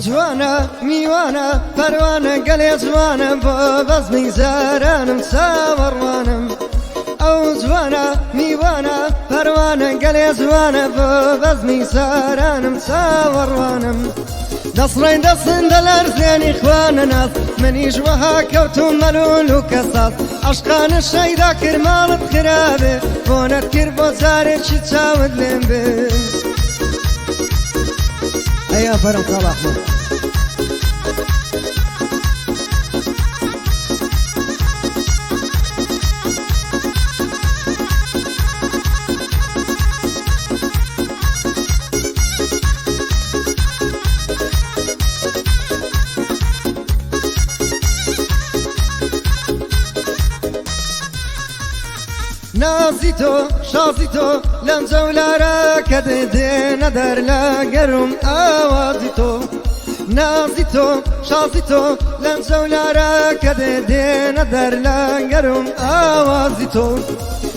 جوانە میوانە پەروانە گەلێ جوانە بۆ بەزمی زارانم چاوەڕوانم ئەو جوانە میوانە پەروانە گەلێ جوانە بۆ بەزمی زارانم چاوەڕوانم دەسڕێن دەسندە لەرزێنی خوانە ناز منیش وەها کەوتوم مەلول و کەساس عەشقانە شەیدا کرد ماڵت خرابێ بۆنەت کرد بۆ جارێکی چاوت لێم بێ ئەیا بەرەم کاڵ ئەحمەد نازی تۆ شازی تۆ لەم جەولارە کە دێنە دەر لە گەرم ئاوازی تۆ نازی تۆ شازی تۆ لەم جەولارە کە دێنە دەر لە گەرم ئاوازی تۆ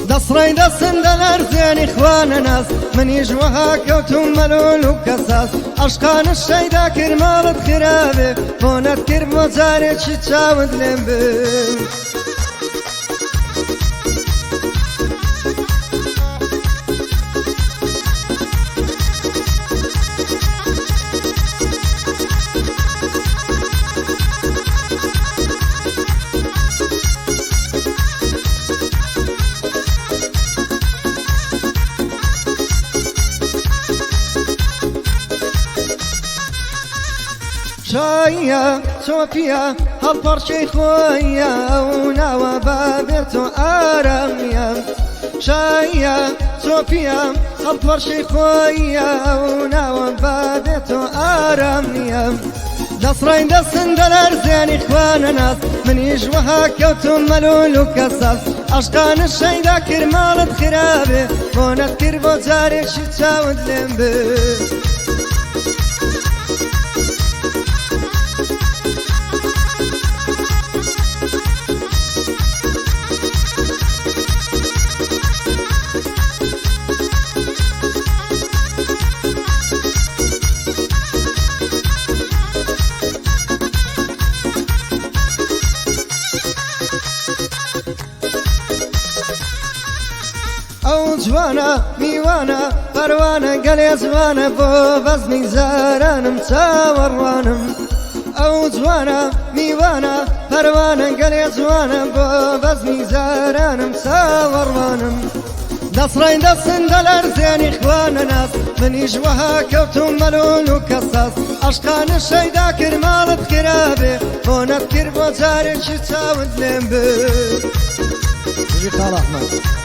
دەسڕێی دەسندە لەرزێنی خوانە ناز منیش وەها کەوتوم مەلول و کەساس عەشقانە شەیدا کرد ماڵت خرابێ بۆنەت کرد بۆ جارێکی چاوت لێم بێ شایە چۆپیە هەڵپەڕچەی خۆیە ئەو ناوە بابێت و ئارامە شایە چۆپیە هەڵپەڕچەی خۆیە ئەو ناوە بابێت و ئارامە دەسڕێن دەسندە لەرزێنی خوانە ناز منیش وەها کەوتوم مەلول و کەساس عەشقانە شەیدا کرد ماڵت خرابێ بۆنەت کرد بۆ جارێکی چاوت لێم بێ ئەو جوانە میوانە پەروانە گەلێ جوانە بۆ بەزمی زارانم چاوەڕوانم ئەو جوانە میوانە پەروانە گەلێ جوانە بۆ بەزمی زارانم چاوەڕوانم دەسڕێن دەسندە لەرزێنی خوانە ناز منیش وەها کەوتوم مەلول و کەساس عەشقانە شەیدا کرد ماڵت خرابێ بۆنەت کرد بۆ جارێکی چاوت لێم بێ کاڵ ئەحمەد